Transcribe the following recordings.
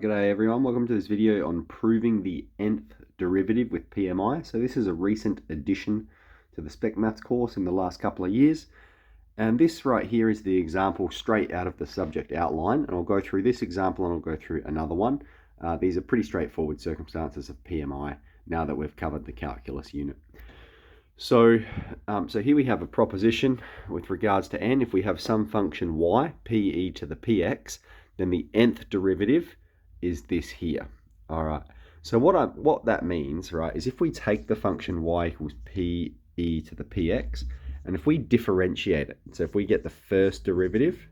G'day everyone, welcome to this video on proving the nth derivative with PMI. So this is a recent addition to the Spec Maths course in the last couple of years. And this right here is the example straight out of the subject outline. And I'll go through this example and I'll go through another one. These are pretty straightforward circumstances of PMI now that we've covered the calculus unit. So here we have a proposition with regards to n. If we have some function y, pe to the px, then the nth derivative is this here. All right. So what that means, right, is if we take the function y equals pe to the px, and if we differentiate it, so if we get the first derivative,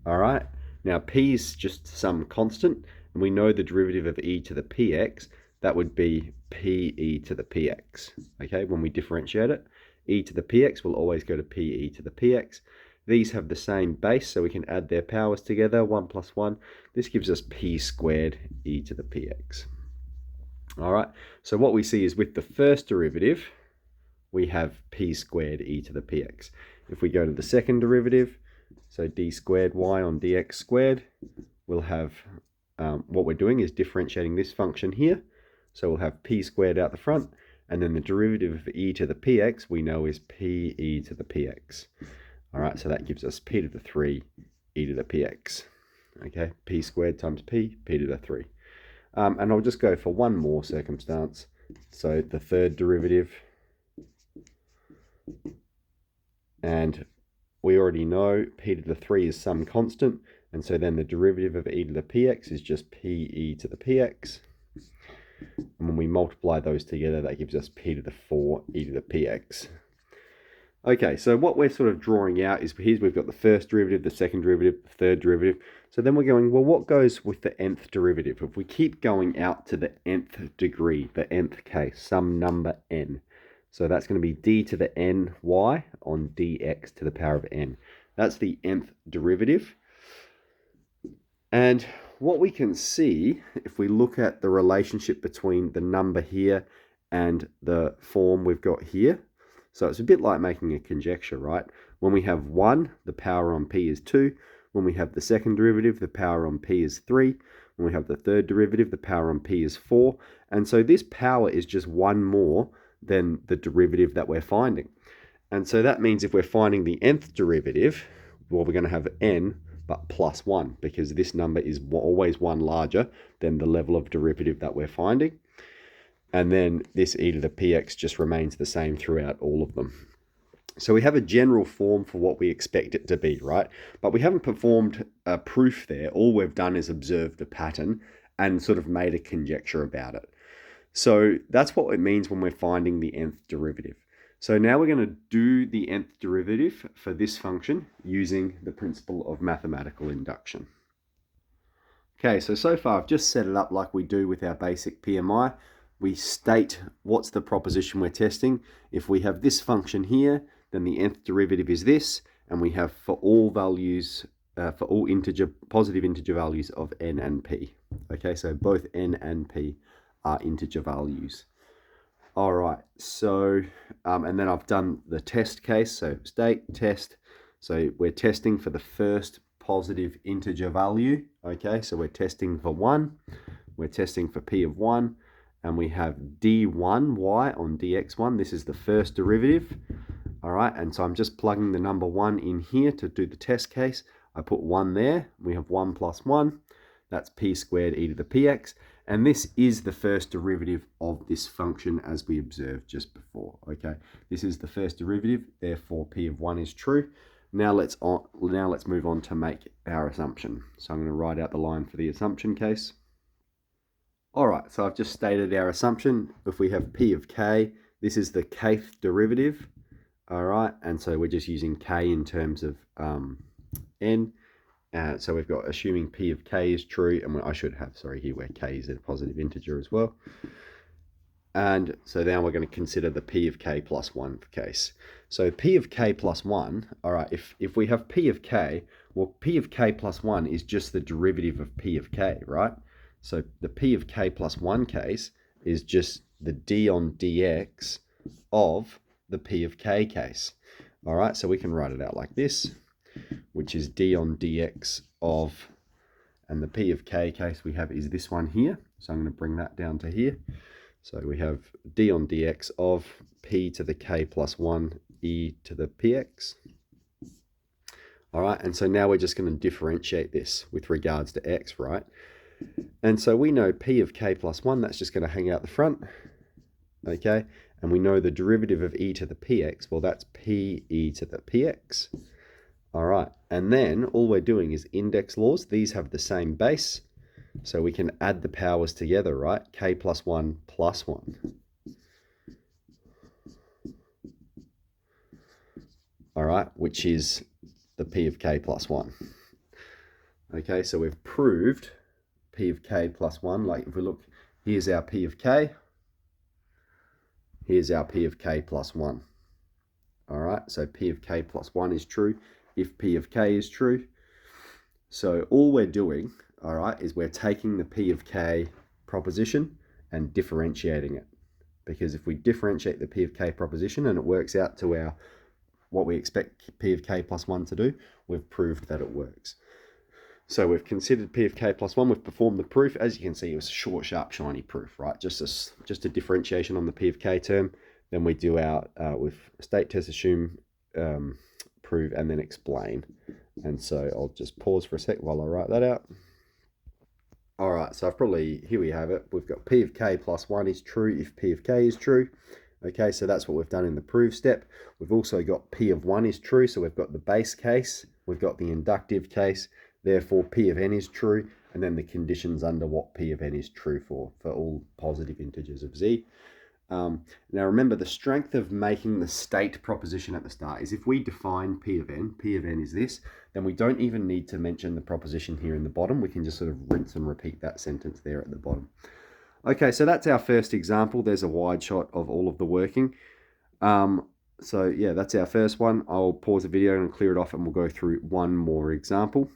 all right, now p is just some constant, and we know the derivative of e to the px, that would be pe to the px. Okay, when we differentiate it, e to the px will always go to pe to the px. These have the same base, so we can add their powers together, 1 plus 1. This gives us p squared e to the px. All right, so what we see is with the first derivative, we have p squared e to the px. If we go to the second derivative, so d squared y on dx squared, we'll have, what we're doing is differentiating this function here. So we'll have p squared out the front, and then the derivative of e to the px we know is pe to the px. All right, so that gives us p to the 3 e to the px. Okay, p squared times p to the 3. And I'll just go for one more circumstance. So the third derivative, and we already know p to the 3 is some constant, and so then the derivative of e to the px is just pe to the px. And when we multiply those together, that gives us p to the 4 e to the px. Okay, so what we're sort of drawing out is here we've got the first derivative, the second derivative, the third derivative. So then we're going, well, what goes with the nth derivative? If we keep going out to the nth degree, the nth case, some number n. So that's going to be d to the n y on dx to the power of n. That's the nth derivative. And what we can see, if we look at the relationship between the number here and the form we've got here, so it's a bit like making a conjecture, right? When we have 1, the power on p is 2. When we have the second derivative, the power on p is 3. When we have the third derivative, the power on p is 4. And so this power is just one more than the derivative that we're finding. And so that means if we're finding the nth derivative, well, we're going to have n, but plus 1, because this number is always one larger than the level of derivative that we're finding. And then this e to the px just remains the same throughout all of them. So we have a general form for what we expect it to be, right? But we haven't performed a proof there. All we've done is observed a pattern and sort of made a conjecture about it. So that's what it means when we're finding the nth derivative. So now we're going to do the nth derivative for this function using the principle of mathematical induction. Okay, so far I've just set it up like we do with our basic PMI. We state what's the proposition we're testing. If we have this function here, then the nth derivative is this, and we have for all values, for all positive integer values of n and p. Okay, so both n and p are integer values. All right, so, and then I've done the test case, so state, test. So we're testing for the first positive integer value. Okay, so we're testing for 1, we're testing for p of 1, and we have d1y on dx1. This is the first derivative. All right, and so I'm just plugging the number 1 in here to do the test case. I put 1 there. We have 1 plus 1. That's p squared e to the px. And this is the first derivative of this function as we observed just before. Okay, this is the first derivative. Therefore, p of 1 is true. Now let's move on to make our assumption. So I'm going to write out the line for the assumption case. All right, so I've just stated our assumption. If we have p of k, this is the kth derivative. All right, and so we're just using k in terms of n. So we've got assuming p of k is true, and I should have, sorry, here where k is a positive integer as well. And so now we're going to consider the p of k plus 1 case. So p of k plus 1, all right, if we have p of k, well, p of k plus 1 is just the derivative of p of k, right? So the p of k plus 1 case is just the d on dx of the p of k case. All right, so we can write it out like this, which is d on dx of And the P of k case we have is this one here. So I'm going to bring that down to here. So we have d on dx of p to the k plus 1 e to the px. All right, and so now we're just going to differentiate this with regards to x, right? And so we know p of k plus 1, that's just going to hang out the front, okay? And we know the derivative of e to the px, well, that's p e to the px. All right, and then all we're doing is index laws. These have the same base, so we can add the powers together, right? K plus 1 plus 1. All right, which is the p of k plus 1. Okay, so we've proved p of k plus 1. Like if we look, here's our p of k. Here's our p of k plus 1. All right, so p of k plus 1 is true if p of k is true. So all we're doing, all right, is we're taking the p of k proposition and differentiating it. Because if we differentiate the p of k proposition and it works out to our what we expect p of k plus 1 to do, we've proved that it works. So we've considered p of k plus 1, we've performed the proof. As you can see, it was a short, sharp, shiny proof, right? Just a differentiation on the p of k term. Then we do our, with state test, assume, prove, and then explain. And so I'll just pause for a sec while I write that out. All right, so here we have it. We've got p of k plus 1 is true if p of k is true. Okay, so that's what we've done in the prove step. We've also got p of 1 is true, so we've got the base case, we've got the inductive case, therefore p of n is true, and then the conditions under what p of n is true for all positive integers of z. Now remember, the strength of making the state proposition at the start is if we define p of n is this, then we don't even need to mention the proposition here in the bottom. We can just sort of rinse and repeat that sentence there at the bottom. Okay, so that's our first example. There's a wide shot of all of the working. So yeah, that's our first one. I'll pause the video and clear it off and we'll go through one more example.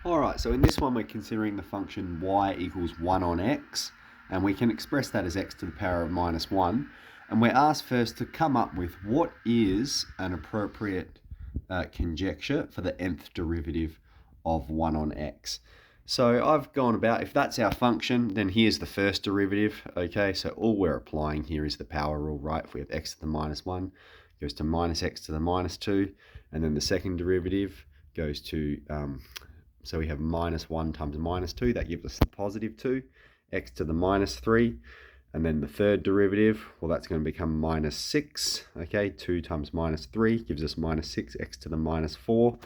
All right, so in this one, we're considering the function y equals 1 on x, and we can express that as x to the power of minus 1. And we're asked first to come up with what is an appropriate conjecture for the nth derivative of 1 on x. So I've gone about, if that's our function, then here's the first derivative, okay? So all we're applying here is the power rule, right? If we have x to the minus 1, goes to minus x to the minus 2, and then the second derivative goes to, so we have minus 1 times minus 2, that gives us the positive 2, x to the minus 3, and then the third derivative, well, that's going to become minus 6, okay? 2 times minus 3 gives us minus 6, x to the minus 4,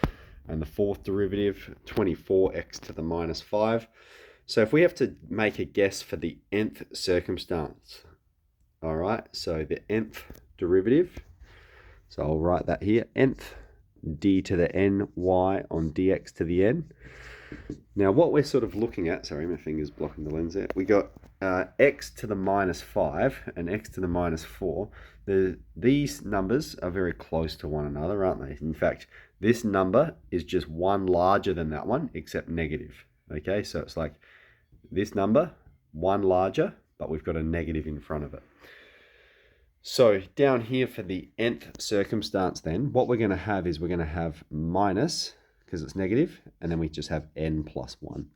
and the fourth derivative, 24x to the minus 5. So if we have to make a guess for the nth circumstance, all right, so the nth derivative, so I'll write that here, nth, d to the n, y on dx to the n. Now what we're sort of looking at, sorry, my finger's blocking the lens there, we got x to the minus 5 and x to the minus 4. These numbers are very close to one another, aren't they? In fact, this number is just one larger than that one, except negative. Okay, so it's like this number, one larger, but we've got a negative in front of it. So down here for the nth circumstance then, what we're going to have is we're going to have minus, because it's negative, and then we just have n plus 1.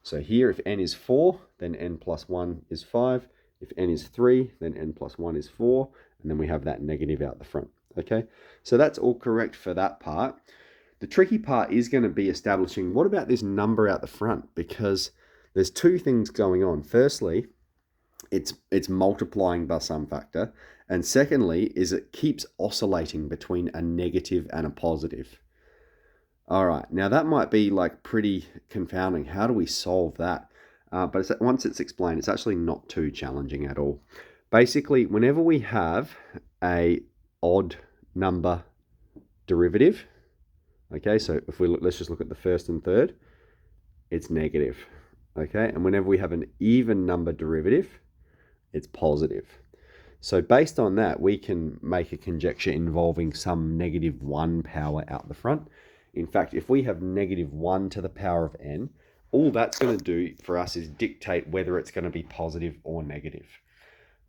So here, if n is 4, then n plus 1 is 5. If n is 3, then n plus 1 is 4. And then we have that negative out the front. Okay, so that's all correct for that part. The tricky part is going to be establishing what about this number out the front, because there's two things going on. Firstly, it's multiplying by some factor. And secondly, is it keeps oscillating between a negative and a positive. All right, now that might be like pretty confounding. How do we solve that? But once it's explained, it's actually not too challenging at all. Basically, whenever we have a odd number derivative, okay, so if we look, let's just look at the first and third, it's negative, okay, and whenever we have an even number derivative, it's positive. So based on that, we can make a conjecture involving some -1 power out the front. In fact, if we have -1 to the power of n, all that's going to do for us is dictate whether it's going to be positive or negative.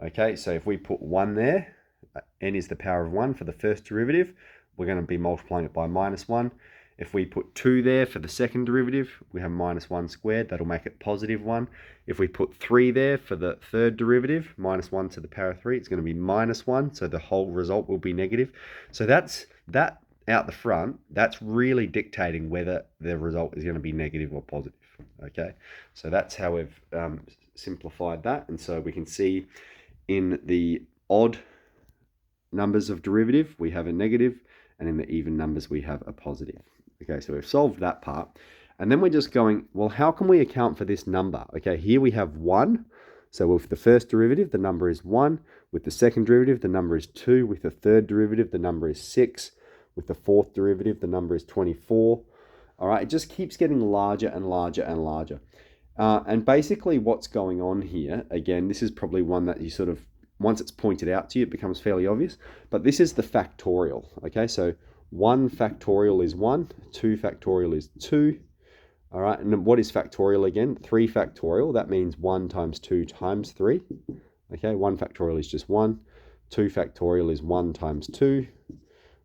Okay, so if we put 1 there, n is the power of 1 for the first derivative, we're going to be multiplying it by -1. If we put 2 there for the second derivative, we have minus 1 squared. That'll make it positive 1. If we put 3 there for the third derivative, minus 1 to the power of 3, it's going to be minus 1. So the whole result will be negative. So that's that out the front. That's really dictating whether the result is going to be negative or positive. Okay, so that's how we've simplified that. And so we can see in the odd numbers of derivative, we have a negative, and in the even numbers, we have a positive. Okay, so we've solved that part. And then we're just going, well, how can we account for this number? Okay, here we have 1. So with the first derivative, the number is 1. With the second derivative, the number is 2. With the third derivative, the number is 6. With the fourth derivative, the number is 24. All right, it just keeps getting larger and larger and larger. And basically what's going on here, again, this is probably one that you sort of, once it's pointed out to you, it becomes fairly obvious. But this is the factorial, okay? So 1 factorial is 1, 2 factorial is 2. All right, and what is factorial again? 3 factorial, that means 1 times 2 times 3. Okay, 1 factorial is just 1. 2 factorial is 1 times 2.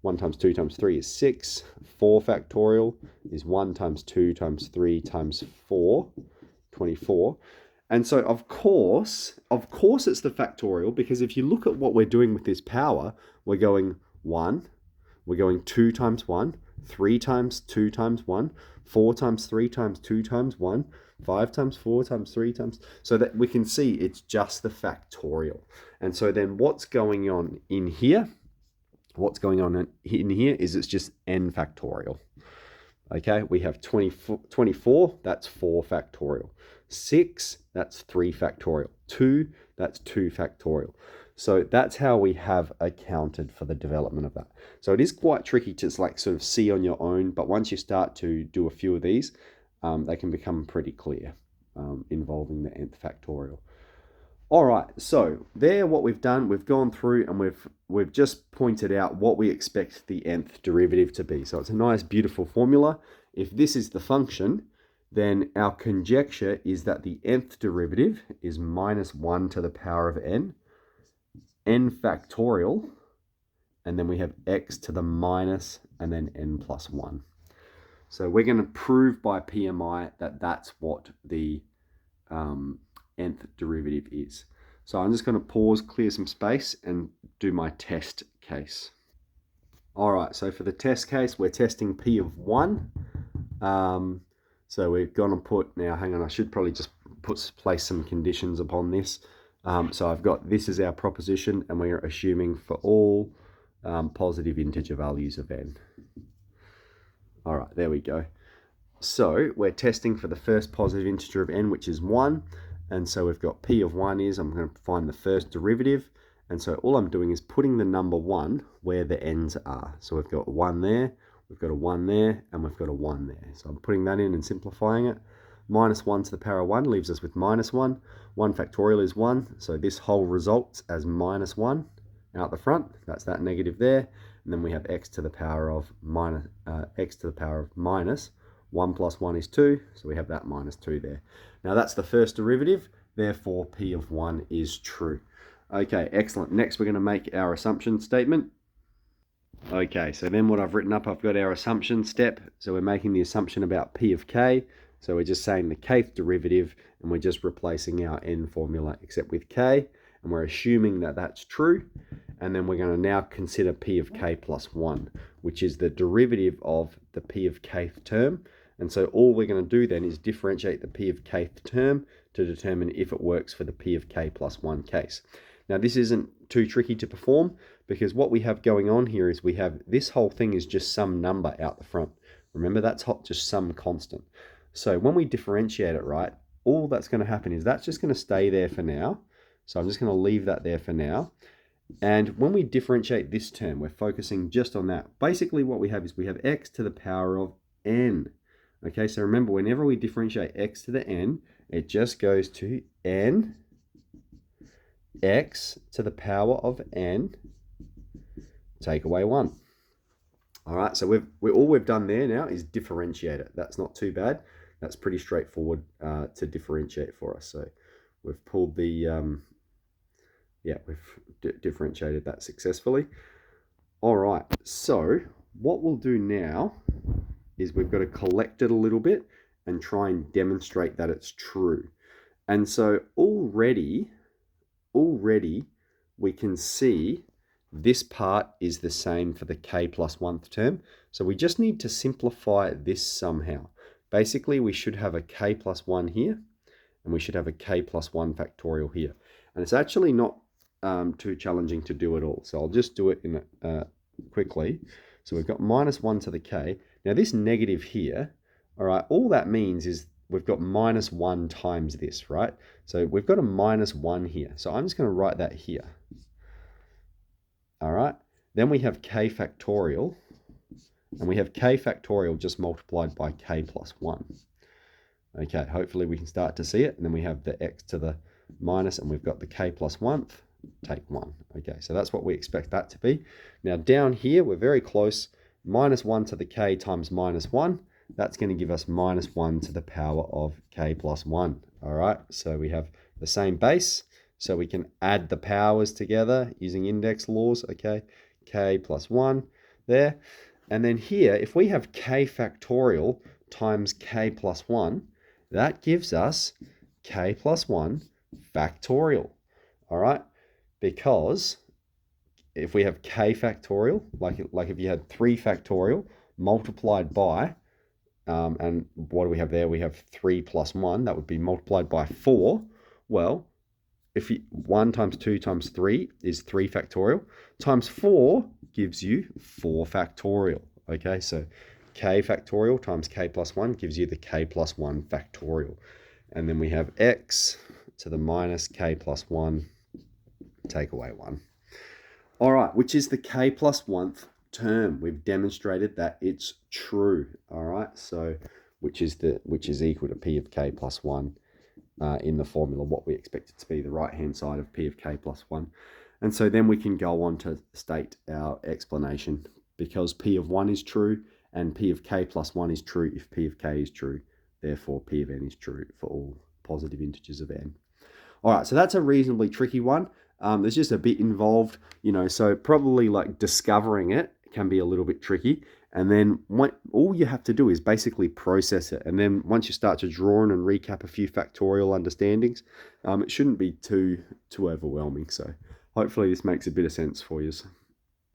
1 times 2 times 3 is 6. 4 factorial is 1 times 2 times 3 times 4, 24. And so, of course, it's the factorial, because if you look at what we're doing with this power, we're going 1, we're going 2 times 1, 3 times 2 times 1, 4 times 3 times 2 times 1, 5 times 4 times 3 times, so that we can see it's just the factorial. And so then what's going on in here? What's going on in here is it's just n factorial. Okay, we have 24, that's 4 factorial. 6, that's 3 factorial. 2, that's 2 factorial. So that's how we have accounted for the development of that. So it is quite tricky to like sort of see on your own, but once you start to do a few of these, they can become pretty clear, involving the nth factorial. All right, so there what we've done, we've gone through and we've just pointed out what we expect the nth derivative to be. So it's a nice, beautiful formula. If this is the function, then our conjecture is that the nth derivative is minus 1 to the power of n factorial, and then we have x to the minus, and then n plus 1. So we're going to prove by PMI that that's what the nth derivative is. So I'm just going to pause, clear some space, and do my test case. All right, so for the test case, we're testing p of 1. So we're going to put, now hang on, I should probably just place some conditions upon this. So I've got, this is our proposition, and we are assuming for all positive integer values of n. All right, there we go. So we're testing for the first positive integer of n, which is 1. And so we've got p of 1 is, I'm going to find the first derivative. And so all I'm doing is putting the number 1 where the n's are. So we've got 1 there, we've got a 1 there, and we've got a 1 there. So I'm putting that in and simplifying it. Minus 1 to the power of 1 leaves us with minus 1. 1 factorial is 1. So this whole results as minus 1 out the front. That's that negative there. And then we have x to the power of minus, x to the power of minus. 1 plus 1 is 2, so we have that minus 2 there. Now that's the first derivative, therefore p of 1 is true. Okay, excellent. Next we're going to make our assumption statement. Okay, so then what I've written up, I've got our assumption step. So we're making the assumption about p of k. So we're just saying the kth derivative, and we're just replacing our n formula except with k, and we're assuming that that's true. And then we're going to now consider p of k plus 1, which is the derivative of the p of kth term. And so all we're going to do then is differentiate the p of kth term to determine if it works for the p of k plus 1 case. Now this isn't too tricky to perform, because what we have going on here is we have this whole thing is just some number out the front. Remember, that's just some constant. So when we differentiate it, right, all that's going to happen is that's just going to stay there for now. So I'm just going to leave that there for now. And when we differentiate this term, we're focusing just on that. Basically what we have is we have x to the power of n. Okay, so remember, whenever we differentiate x to the n, it just goes to n, x to the power of n, take away 1. All right, so all we've done there now is differentiate it. That's not too bad. That's pretty straightforward to differentiate for us. So we've pulled the, we've differentiated that successfully. All right, so what we'll do now is we've got to collect it a little bit and try and demonstrate that it's true. And so already we can see this part is the same for the k plus 1th term. So we just need to simplify this somehow. Basically, we should have a k plus 1 here, and we should have a k plus 1 factorial here. And it's actually not too challenging to do at all. So I'll just do it in quickly. So we've got minus 1 to the k. Now this negative here, all right, all that means is we've got minus 1 times this, right? So we've got a minus 1 here. So I'm just going to write that here. All right. Then we have k factorial. And we have k factorial just multiplied by k plus 1. Okay, hopefully we can start to see it. And then we have the x to the minus, and we've got the k plus 1th, take 1. Okay, so that's what we expect that to be. Now down here, we're very close. Minus 1 to the k times minus 1. That's going to give us minus 1 to the power of k plus 1. All right, so we have the same base. So we can add the powers together using index laws. Okay, k plus 1 there. And then here, if we have k factorial times k plus 1, that gives us k plus 1 factorial. All right, because if we have k factorial, like if you had 3 factorial multiplied by, and what do we have there? We have 3 plus 1. That would be multiplied by 4. Well, if 1 times 2 times 3 is 3 factorial, times 4 gives you 4 factorial. Okay, so k factorial times k plus 1 gives you the k plus 1 factorial. And then we have x to the minus k plus 1, take away 1. All right, which is the k plus 1th term. We've demonstrated that it's true. All right, so which is equal to p of k plus 1 in the formula, what we expect it to be, the right-hand side of p of k plus 1. And so then we can go on to state our explanation, because p of 1 is true and p of k plus 1 is true if p of k is true. Therefore, p of n is true for all positive integers of n. All right, so that's a reasonably tricky one. There's just a bit involved, so probably like discovering it can be a little bit tricky. And then all you have to do is basically process it. And then once you start to draw in and recap a few factorial understandings, it shouldn't be too overwhelming. So hopefully this makes a bit of sense for you.